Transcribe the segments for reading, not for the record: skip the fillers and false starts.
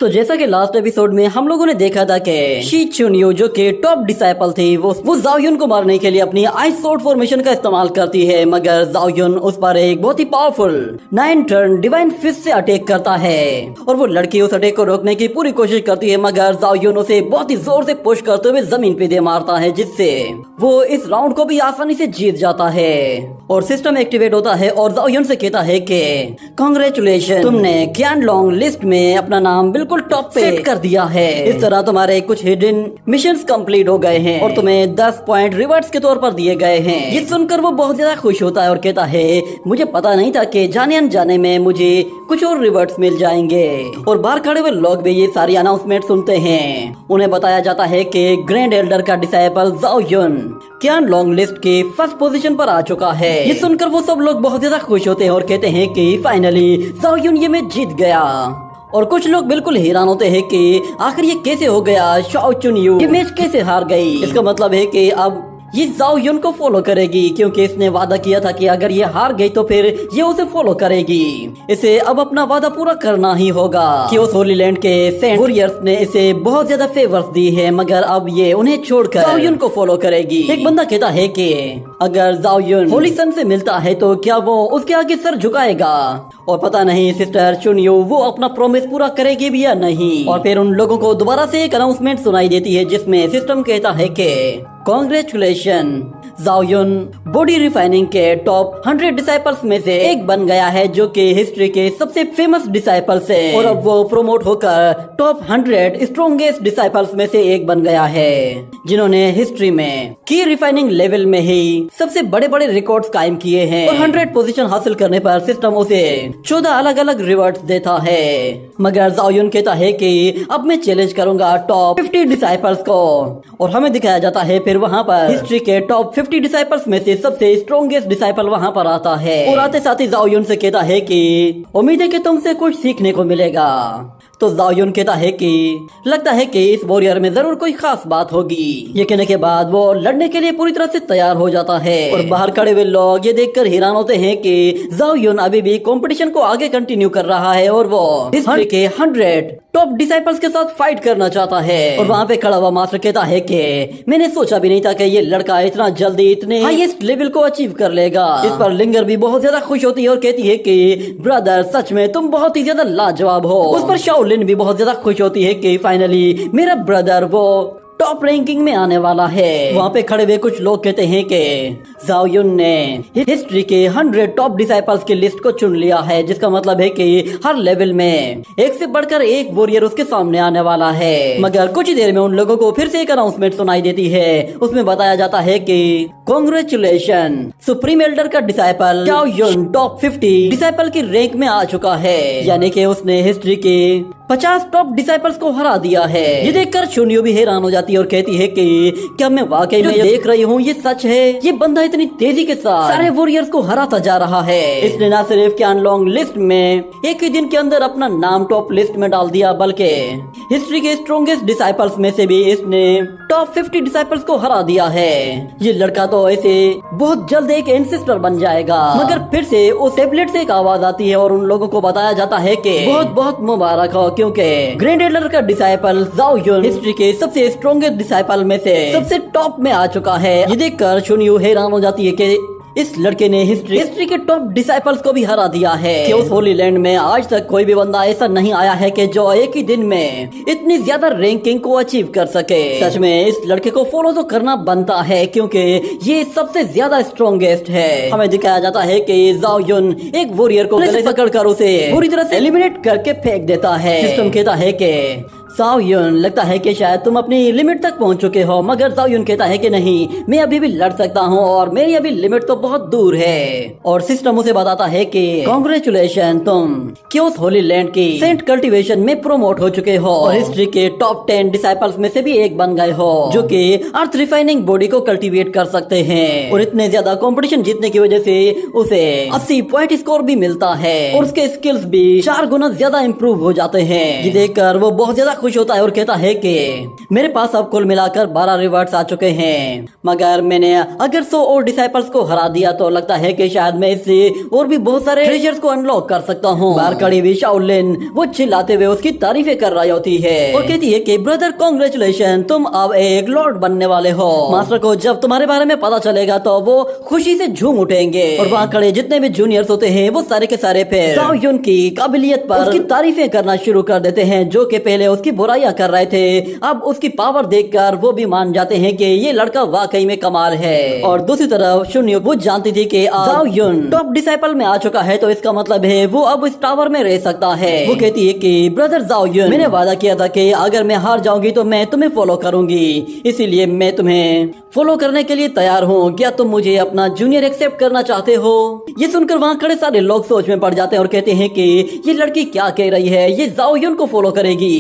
तो जैसा कि लास्ट एपिसोड में हम लोगों ने देखा था कि शी चुनियो जो कि टॉप डिसाइपल थी वो जाओ युन को मारने के लिए अपनी आइस स्वॉर्ड फॉर्मेशन का इस्तेमाल करती है, मगर जाओ युन उस पर एक बहुत ही पावरफुल 9 टर्न डिवाइन फिस्ट से अटैक करता है और वो लड़की उस अटैक को रोकने की पूरी कोशिश करती है, मगर जाओ युन उसे बहुत ही जोर से पुश करते हुए जमीन पे दे मारता है, जिससे वो इस राउंड को भी आसानी से जीत जाता है और सिस्टम एक्टिवेट होता है और जाओ युन से कहता है कि कांग्रेचुलेशन, तुमने क्यानलोंग लिस्ट में अपना नाम बिल्कुल टॉप पे सेट कर दिया है। इस तरह तुम्हारे कुछ हिडन मिशंस कंप्लीट हो गए हैं और तुम्हें 10 पॉइंट रिवार्ड्स के तौर पर दिए गए हैं। ये सुनकर वो बहुत ज्यादा खुश होता है और कहता है मुझे पता नहीं था कि जाने अनजाने में मुझे कुछ और रिवार्ड्स मिल जाएंगे। और बाहर खड़े हुए लोग भी ये सारी अनाउंसमेंट सुनते हैं। उन्हें बताया जाता है कि ग्रैंड एल्डर का डिसाइपल जाओ युन क्यानलोंग लिस्ट के फर्स्ट पोजीशन पर आ चुका है। ये सुनकर वो सब लोग बहुत ज्यादा खुश होते हैं और कहते हैं कि फाइनली जाओ युन ये मैच जीत गया। और कुछ लोग बिल्कुल हैरान होते हैं कि आखिर ये कैसे हो गया, शाओ चुनियो ये मैच कैसे हार गई। इसका मतलब है कि अब ये जाओ युन को फॉलो करेगी, क्योंकि इसने वादा किया था कि अगर ये हार गई तो फिर ये उसे फॉलो करेगी। इसे अब अपना वादा पूरा करना ही होगा कि उस होली लैंड के सेंट वॉरियर्स ने इसे बहुत ज्यादा फेवर्स दी है, मगर अब ये उन्हें छोड़कर जाओ युन को फॉलो करेगी। एक बंदा कहता है कि अगर जाओ युन होली सन से मिलता है तो क्या वो उसके आगे सर झुकाएगा, और पता नहीं सिस्टर चुनियो वो अपना प्रॉमिस पूरा करेगी भी या नहीं। और फिर उन लोगों को दोबारा से एक अनाउंसमेंट सुनाई देती है जिसमें सिस्टम कहता है कि कांग्रेचुलेशन, जाओ युन बॉडी रिफाइनिंग के टॉप 100 डिसाइपल्स में से एक बन गया है, जो कि हिस्ट्री के सबसे फेमस डिसाइपल्स है और अब वो प्रमोट होकर टॉप 100 स्ट्रॉन्गेस्ट डिसाइपल्स में से एक बन गया है, जिन्होंने हिस्ट्री में की रिफाइनिंग लेवल में ही सबसे बड़े बड़े रिकॉर्ड्स कायम किए हैं। और 100 पोजीशन हासिल करने पर सिस्टम उसे 14 अलग अलग रिवॉर्ड्स देता है, मगर जाओ युन कहता है कि अब मैं चैलेंज करूंगा टॉप 50 डिसाइपल्स को। और हमें दिखाया जाता है फिर वहाँ पर हिस्ट्री के टॉप 50 डिसाइपल्स में से सबसे स्ट्रॉन्गेस्ट डिसाइपल वहाँ पर आता है और आते साथ ही जाओ युन से कहता है कि उम्मीद है कि तुमसे कुछ सीखने को मिलेगा। तो जाओ युन कहता है कि लगता है कि इस वॉरियर में जरूर कोई खास बात होगी। ये कहने के बाद वो लड़ने के लिए पूरी तरह से तैयार हो जाता है और बाहर खड़े हुए लोग ये देखकर हैरान होते हैं कि जाओ युन अभी भी कंपटीशन को आगे कंटिन्यू कर रहा है और वो हिस्ट्री के 100 टॉप डिसाइपल्स के साथ फाइट करना चाहता है। और वहाँ पे खड़ा हुआ मास्टर कहता है कि मैंने सोचा भी नहीं था कि ये लड़का इतना जल्दी इतने हाईएस्ट लेवल को अचीव कर लेगा। इस पर लिंगर भी बहुत ज्यादा खुश होती है और कहती है कि ब्रदर सच में तुम बहुत ही ज्यादा लाजवाब हो। उस पर शाओलिन भी बहुत ज्यादा खुश होती है कि फाइनली मेरा ब्रदर वो टॉप रैंकिंग में आने वाला है। वहाँ पे खड़े हुए कुछ लोग कहते हैं कि जाओ युन ने हिस्ट्री के 100 टॉप डिसाइपल्स की लिस्ट को चुन लिया है, जिसका मतलब है कि हर लेवल में एक से बढ़कर एक वॉरियर उसके सामने आने वाला है। मगर कुछ ही देर में उन लोगों को फिर से एक अनाउंसमेंट सुनाई देती है। उसमें बताया जाता है कि कांग्रेचुलेशन, सुप्रीम एल्डर का डिसाइपल जाओ युन टॉप 50 डिसाइपल की रैंक में आ चुका है, यानी कि उसने हिस्ट्री के 50 टॉप डिसाइपल्स को हरा दिया है। ये देखकर चुनियो भी हैरान हो जाती है और कहती है कि क्या मैं वाकई में देख रही हूँ ये सच है। ये बंदा इतनी तेजी के साथ सारे वॉरियर्स को हराता जा रहा है। इसने न सिर्फ क्यानलोंग लिस्ट में एक ही दिन के अंदर अपना नाम टॉप लिस्ट में डाल दिया, बल्कि हिस्ट्री के स्ट्रॉन्गेस्ट डिसाइपल्स में से भी इसने टॉप 50 डिसाइपल्स को हरा दिया है। ये लड़का तो ऐसे बहुत जल्द एक एंसेस्टर बन जाएगा। मगर फिर से उस टैबलेट से एक आवाज आती है और उन लोगों को बताया जाता है कि बहुत बहुत मुबारक हो, क्योंकि ग्रैंड एल्डर का डिसाइपल जाओ युन हिस्ट्री के सबसे स्ट्रॉन्गेस्ट डिसाइपल में से सबसे टॉप में आ चुका है। ये देखकर चुनियो हैरान हो जाती है कि इस लड़के ने हिस्ट्री के टॉप डिसाइपल्स को भी हरा दिया है कि उस होली लैंड में आज तक कोई भी बंदा ऐसा नहीं आया है कि जो एक ही दिन में इतनी ज्यादा रैंकिंग को अचीव कर सके। सच में इस लड़के को फॉलो तो करना बनता है, क्योंकि ये सबसे ज्यादा स्ट्रॉन्गेस्ट है। हमें दिखाया जाता है कि जाओ युन एक वॉरियर को गले से पकड़कर उसे पूरी तरह से एलिमिनेट करके फेंक देता है। सिस्टम कहता है कि जाओ युन लगता है कि शायद तुम अपनी लिमिट तक पहुंच चुके हो, मगर जाओ युन कहता है कि नहीं, मैं अभी भी लड़ सकता हूं और मेरी अभी लिमिट तो बहुत दूर है। और सिस्टम उसे बताता है कि कांग्रेचुलेशन, तुम क्योस होली लैंड की सेंट कल्टीवेशन में प्रमोट हो चुके हो और हिस्ट्री के टॉप 10 डिसाइपल्स में से भी एक बन गए हो, जो कि अर्थ रिफाइनिंग बॉडी को कल्टीवेट कर सकते हैं। और इतने ज्यादा कंपटीशन जीतने की वजह से उसे 80 पॉइंट स्कोर भी मिलता है और उसके स्किल्स भी 4 गुना ज्यादा इम्प्रूव हो जाते हैं। ये देखकर वो बहुत ज्यादा खुश होता है और कहता है कि मेरे पास अब कुल मिलाकर 12 रिवार्ड्स आ चुके हैं, मगर मैंने अगर 100 और डिसाइपल्स को हरा दिया तो लगता है कि शायद मैं इससे और भी बहुत सारे ट्रेजर्स को अनलॉक कर सकता हूँ। बाहर खड़ी हुई शाओलिन वो चिल्लाते हुए उसकी तारीफें कर रही होती है और कहती है कि ब्रदर कांग्रेचुलेशन, तुम अब एक लॉर्ड बनने वाले हो। मास्टर को जब तुम्हारे बारे में पता चलेगा तो वो खुशी से झूम उठेंगे और वहाँ खड़े जितने भी जूनियर्स होते हैं वो सारे के सारे फिर जाओ युन की काबिलियत पर उसकी तारीफें करना शुरू कर देते हैं, जो कि पहले उसकी बुराइयां कर रहे थे अब उसकी पावर देखकर वो भी मान जाते हैं कि ये लड़का वाकई में कमाल है। और दूसरी तरफ शुन्यो वो जानती थी कि जाओ युन टॉप डिसाइपल में आ चुका है तो इसका मतलब है वो अब इस टावर में रह सकता है। वो कहती है कि ब्रदर जाओ युन, मैंने वादा किया था कि अगर मैं हार जाऊंगी तो मैं तुम्हें फॉलो करूंगी, इसीलिए मैं तुम्हें फॉलो करने के लिए तैयार हूँ। क्या तुम मुझे अपना जूनियर एक्सेप्ट करना चाहते हो? ये सुनकर वहाँ खड़े सारे लोग सोच में पड़ जाते हैं और कहते हैं कि ये लड़की क्या कह रही है, ये जाओ युन को फॉलो करेगी।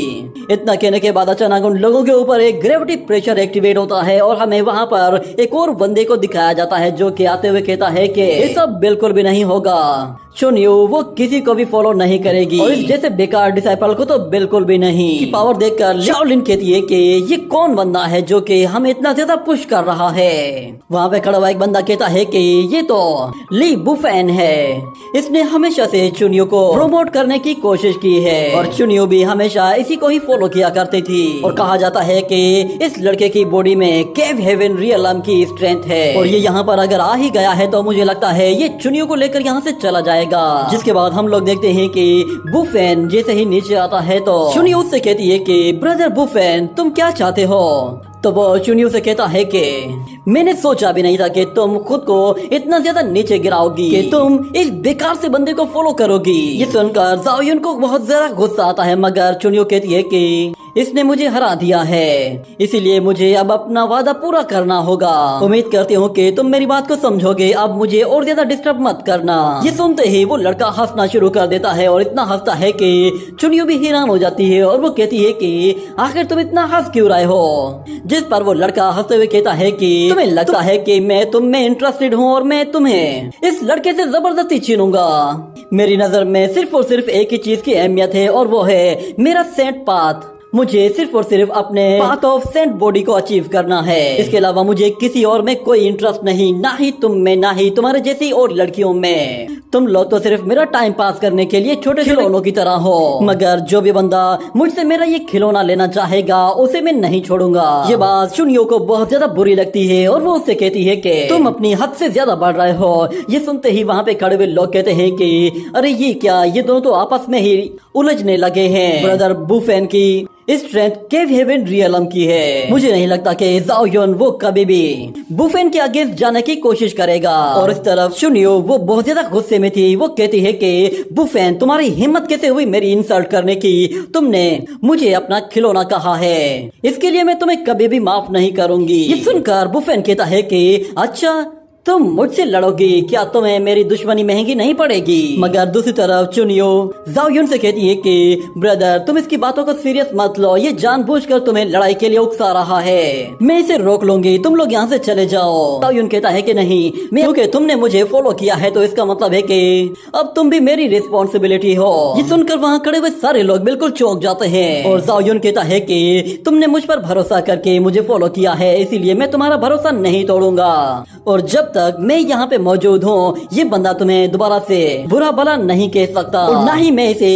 इतना कहने के बाद अचानक उन लोगों के ऊपर एक ग्रेविटी प्रेशर एक्टिवेट होता है और हमें वहाँ पर एक और बंदे को दिखाया जाता है जो कि आते हुए कहता है कि ये सब बिल्कुल भी नहीं होगा, शुन्यो वो किसी को भी फॉलो नहीं करेगी और इस जैसे बेकार डिसाइपल को तो बिल्कुल भी नहीं। पावर देखकर शाओलिन कहती है कि ये कौन बंदा है जो कि हमें इतना ज्यादा पुश कर रहा है। वहाँ पे खड़ा हुआ एक बंदा कहता है कि ये तो ली बुफेन है, इसने हमेशा से चुनियो को प्रमोट करने की कोशिश की है और चुनियो भी हमेशा इसी को ही फॉलो किया करती थी। और कहा जाता है कि इस लड़के की बॉडी में केव हेवन रियलम की स्ट्रेंथ है और ये यहाँ पर अगर आ ही गया है तो मुझे लगता है ये चुनियो को लेकर यहाँ से चला जाएगा। जिसके बाद हम लोग देखते हैं कि बुफेन जैसे ही नीचे आता है तो चुनियो उससे कहती है कि ब्रदर बुफेन तुम क्या चाहते हो? तो वो चुनियो से कहता है कि मैंने सोचा भी नहीं था कि तुम खुद को इतना ज्यादा नीचे गिराओगी, कि तुम इस बेकार से बंदे को फॉलो करोगी। ये सुनकर जाओ युन को बहुत ज्यादा गुस्सा आता है, मगर चुनियो कहती है कि इसने मुझे हरा दिया है, इसीलिए मुझे अब अपना वादा पूरा करना होगा। उम्मीद करती हूँ कि तुम मेरी बात को समझोगे, अब मुझे और ज्यादा डिस्टर्ब मत करना। ये सुनते ही वो लड़का हंसना शुरू कर देता है और इतना हंसता है कि चुनियो भी हैरान हो जाती है और वो कहती है कि आखिर तुम इतना हंस क्यों रहे हो? जिस पर वो लड़का हंसते हुए कहता है कि तुम्हें लगता है कि मैं तुम में इंटरेस्टेड हूँ और मैं तुम्हें इस लड़के से जबरदस्ती छीनूंगा। मेरी नजर में सिर्फ और सिर्फ एक ही चीज की अहमियत है और वो है मेरा सेंट पाथ। मुझे सिर्फ और सिर्फ अपने पाथ ऑफ सेंट बॉडी को अचीव करना है, इसके अलावा मुझे किसी और में कोई इंटरेस्ट नहीं, ना ही तुम में ना ही तुम्हारे जैसी और लड़कियों में। तुम लोग तो सिर्फ मेरा टाइम पास करने के लिए छोटे खिलौनों की तरह हो, मगर जो भी बंदा मुझसे मेरा ये खिलौना लेना चाहेगा उसे मैं नहीं छोड़ूंगा। ये बात चुनियो को बहुत ज्यादा बुरी लगती है और वो उससे कहती है कि तुम अपनी हद से ज्यादा बढ़ रहे हो। ये सुनते ही वहाँ पे खड़े हुए लोग कहते हैं कि अरे ये क्या, ये दोनों तो आपस में ही उलझने लगे हैं। ब्रदर बुफेन की स्ट्रेंथ केव हेवन रियलम की है, मुझे नहीं लगता कि जाओ युन वो कभी भी बुफेन के अगेंस्ट जाने की कोशिश करेगा। और इस तरफ शुनियो वो बहुत ज्यादा गुस्से में थी, वो कहती है कि बुफेन तुम्हारी हिम्मत कैसे हुई मेरी इंसल्ट करने की? तुमने मुझे अपना खिलौना कहा है, इसके लिए मैं तुम्हें कभी भी माफ नहीं करूंगी। ये सुनकर बुफेन कहता है कि अच्छा तुम मुझसे लड़ोगी, क्या तुम्हें मेरी दुश्मनी महंगी नहीं पड़ेगी? मगर दूसरी तरफ चुनियो जाओ युन से कहती है कि ब्रदर तुम इसकी बातों को सीरियस मत लो, ये जानबूझकर तुम्हें लड़ाई के लिए उकसा रहा है, मैं इसे रोक लूंगी, तुम लोग यहाँ से चले जाओ। जाओ युन कहता है कि नहीं, क्योंकि तुमने मुझे फॉलो किया है तो इसका मतलब है कि अब तुम भी मेरी रिस्पॉन्सिबिलिटी हो। ये सुनकर वहाँ खड़े हुए सारे लोग बिल्कुल चौंक जाते हैं और जाओ युन कहता है कि तुमने मुझ पर भरोसा करके मुझे फॉलो किया है, इसीलिए मैं तुम्हारा भरोसा नहीं तोड़ूंगा और जब तक मैं यहाँ पे मौजूद हूँ ये बंदा तुम्हें दोबारा से बुरा भला नहीं कह सकता और ना ही मैं इसे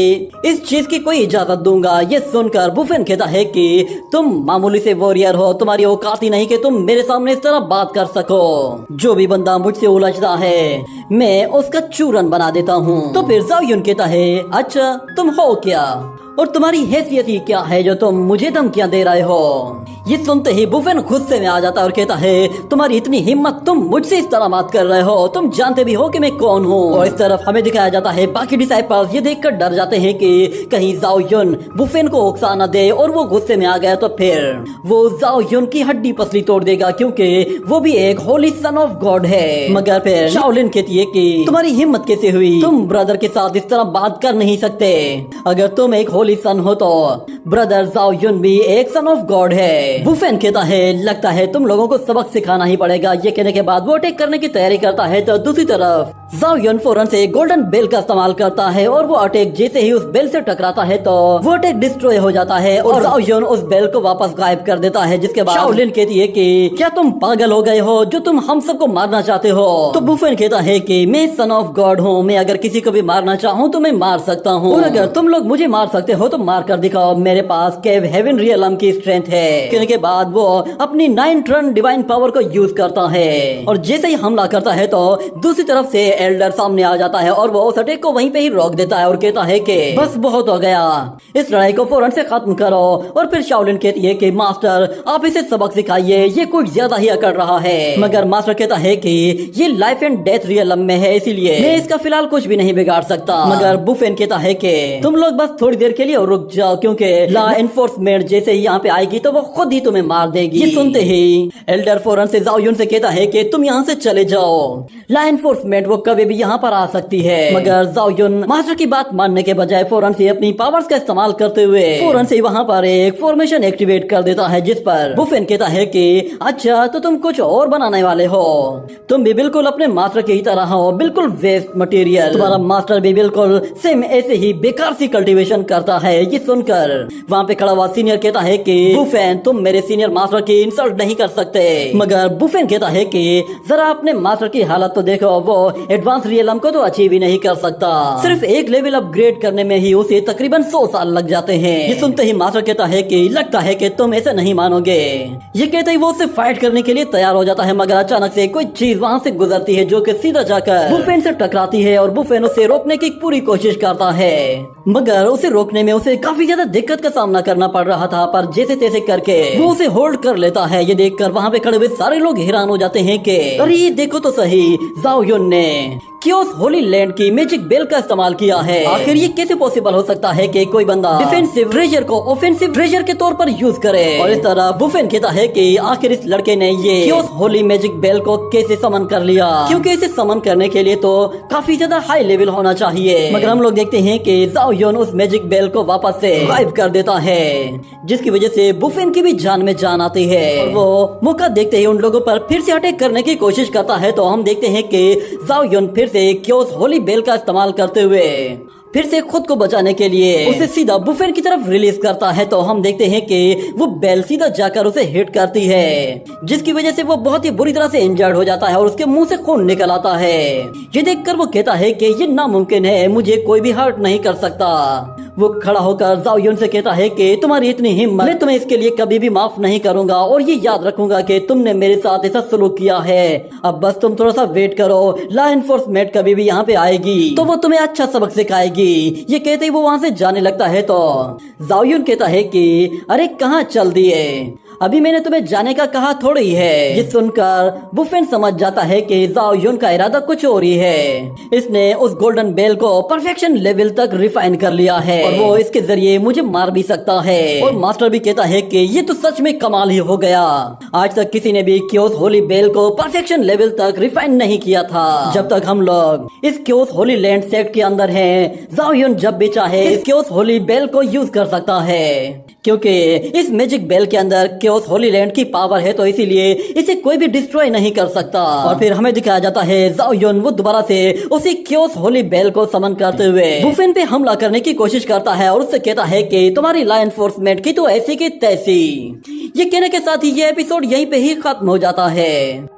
इस चीज की कोई इजाजत दूंगा। ये सुनकर बुफेन कहता है कि तुम मामूली से वॉरियर हो, तुम्हारी औकात ही नहीं कि तुम मेरे सामने इस तरह बात कर सको। जो भी बंदा मुझसे उलझता है मैं उसका चूरन बना देता हूँ। तो फिर जाओ युन कहता है अच्छा तुम हो क्या और तुम्हारी हैसियत ही क्या है जो तुम मुझे धमकियां दे रहे हो? ये सुनते ही बुफेन गुस्से में आ जाता है और कहता है तुम्हारी इतनी हिम्मत, तुम मुझसे इस तरह बात कर रहे हो, तुम जानते भी हो कि मैं कौन हूँ। और इस तरफ हमें दिखाया जाता है बाकी डिसाइपल्स ये देखकर डर जाते हैं कि कहीं जाओ युन बुफेन को उकसा न दे और वो गुस्से में आ गया तो फिर वो जाओ युन की हड्डी पसली तोड़ देगा, क्योंकि वो भी एक होली सन ऑफ गॉड है। मगर फिर शाओलिन कहती है कि तुम्हारी हिम्मत कैसे हुई, तुम ब्रदर के साथ इस तरह बात कर नहीं सकते, अगर तुम एक होली सन हो तो ब्रदर जाओ युन भी एक सन ऑफ गॉड है। बुफेन कहता है लगता है तुम लोगों को सबक सिखाना ही पड़ेगा। ये कहने के बाद वो अटैक करने की तैयारी करता है तो दूसरी तरफ जाओयुन फौरन से गोल्डन बेल का इस्तेमाल करता है और वो अटैक जैसे ही उस बेल से टकराता है तो वो अटैक डिस्ट्रॉय हो जाता है और जाओयुन उस बेल को वापस गायब कर देता है। जिसके बाद शाओलिन कहती है कि क्या तुम पागल हो गए हो जो तुम हम सबको मारना चाहते हो? तो बुफेन कहता है कि मैं सन ऑफ गॉड हूँ, मैं अगर किसी को भी मारना चाहूँ तो मैं मार सकता हूँ और अगर तुम लोग मुझे मार सकते हो तो मार कर दिखाओ, मेरे पास केव हेवन रियलम की स्ट्रेंथ है। कहने के बाद वो अपनी 9 टर्न डिवाइन पावर को यूज करता है और जैसे ही हमला करता है तो दूसरी तरफ से एल्डर सामने आ जाता है और वो उस अटैक को वहीं पे ही रोक देता है और कहता है कि बस बहुत हो गया, इस लड़ाई को फौरन से खत्म करो। और फिर शाओलिन कहती है कि मास्टर आप इसे सबक सिखाइए, ये कुछ ज्यादा ही अकड़ रहा है। मगर मास्टर कहता है कि ये लाइफ एंड डेथ रियलम में है, इसीलिए मैं इसका फिलहाल कुछ भी नहीं बिगाड़ सकता। मगर बुफेन कहता है कि तुम लोग बस थोड़ी देर के लिए रुक जाओ, क्योंकि लॉ एनफोर्समेंट जैसे ही यहाँ पे आएगी तो वो खुद ही तुम्हें मार देगी। ये सुनते ही एल्डर फौरन से जाओयुन से कहता है कि तुम यहाँ से चले जाओ, लॉ एनफोर्समेंट वो कभी भी यहाँ पर आ सकती है। मगर जाओयुन मास्टर की बात मानने के बजाय फौरन से अपनी पावर्स का इस्तेमाल करते हुए फौरन से वहाँ पर एक फॉर्मेशन एक्टिवेट कर देता है, जिस पर बुफेन कहता है कि अच्छा तो तुम कुछ और बनाने वाले हो, तुम भी बिल्कुल अपने मास्टर की तरह हो, बिल्कुल वेस्ट मटेरियल। तुम्हारा मास्टर भी बिल्कुल सेम ऐसे ही बेकार सी कल्टीवेशन करता है। ये सुनकर वहाँ पे खड़ा हुआ सीनियर कहता है कि बुफेन तुम मेरे सीनियर मास्टर की इंसल्ट नहीं कर सकते। मगर बुफेन कहता है कि जरा अपने मास्टर की हालत तो देखो, वो एडवांस रियलम को तो अचीव ही नहीं कर सकता, सिर्फ एक लेवल अपग्रेड करने में ही उसे तकरीबन 100 साल लग जाते हैं। ये सुनते ही मास्टर कहता है कि लगता है कि तुम ऐसे नहीं मानोगे। ये कहते ही वो उससे फाइट करने के लिए तैयार हो जाता है, मगर अचानक से कोई चीज वहाँ से गुजरती है जो कि सीधा जाकर बुफेन से टकराती है और बुफेन उसे रोकने की पूरी कोशिश करता है। मगर उसे रोकने में उसे काफी ज्यादा दिक्कत का सामना करना पड़ रहा था, पर जैसे तैसे करके वो उसे होल्ड कर लेता है। ये देखकर वहाँ पे खड़े हुए सारे लोग हैरान हो जाते हैं कि अरे ये देखो तो सही, जाओयुन ने क्योस होली लैंड की मैजिक बेल का इस्तेमाल किया है। आखिर ये कैसे पॉसिबल हो सकता है कि कोई बंदा डिफेंसिव ट्रेजर को ऑफेंसिव ट्रेजर के तौर पर यूज करे? और इस तरह बुफेन कहता है कि आखिर इस लड़के ने ये क्योस होली मैजिक बेल को कैसे समन कर लिया, क्योंकि इसे समन करने के लिए तो काफी ज्यादा हाई लेवल होना चाहिए। मगर हम लोग देखते हैं कि जाओयुन उस मैजिक बेल को वापस से गायब कर देता है, जिसकी वजह से बुफेन की भी जान में जान आती है और वो मौका देखते ही उन लोगों पर फिर से अटैक करने की कोशिश करता है। तो हम देखते हैं कि जाओयुन फिर से क्योस होली बेल का इस्तेमाल करते हुए फिर से खुद को बचाने के लिए उसे सीधा बुफेन की तरफ रिलीज करता है। तो हम देखते हैं कि वो बेल सीधा जाकर उसे हिट करती है, जिसकी वजह से वो बहुत ही बुरी तरह से इंजर्ड हो जाता है और उसके मुंह से खून निकल आता है। ये देखकर वो कहता है कि ये नामुमकिन है, मुझे कोई भी हर्ट नहीं कर सकता। वो खड़ा होकर जाओयुन से कहता है कि तुम्हारी इतनी हिम्मत, मैं तुम्हें इसके लिए कभी भी माफ नहीं करूंगा और ये याद रखूंगा कि तुमने मेरे साथ ऐसा सलूक किया है। अब बस तुम थोड़ा सा वेट करो, लॉ एनफोर्समेंट कभी भी यहाँ पे आएगी तो वो तुम्हें अच्छा सबक सिखाएगी। ये कहते ही वो वहाँ से जाने लगता है। तो जाओयुन कहता है कि अरे कहाँ चल दिए, अभी मैंने तुम्हें जाने का कहा थोड़ी है। ये सुनकर बुफेन समझ जाता है कि जाओयुन का इरादा कुछ और ही है। इसने उस गोल्डन बेल को परफेक्शन लेवल तक रिफाइन कर लिया है और वो इसके जरिए मुझे मार भी सकता है। और मास्टर भी कहता है कि ये तो सच में कमाल ही हो गया, आज तक किसी ने भी क्योस होली बेल को परफेक्शन लेवल तक रिफाइन नहीं किया था। जब तक हम लोग इस क्योस होली लैंड सेट के अंदर हैं, जाओयुन जब भी चाहे इस क्योस होली बेल को यूज कर सकता है, क्योंकि इस मैजिक बेल के अंदर क्योस होली लैंड की पावर है, तो इसीलिए इसे कोई भी डिस्ट्रॉय नहीं कर सकता। और फिर हमें दिखाया जाता है जाओयुन वो दोबारा से उसी क्योस होली बेल को समन करते हुए बुफेन पे हमला करने की कोशिश करता है और उससे कहता है कि तुम्हारी लॉ एनफोर्समेंट की तो ऐसी की तैसी। ये कहने के साथ ही ये एपिसोड यहीं पे ही खत्म हो जाता है।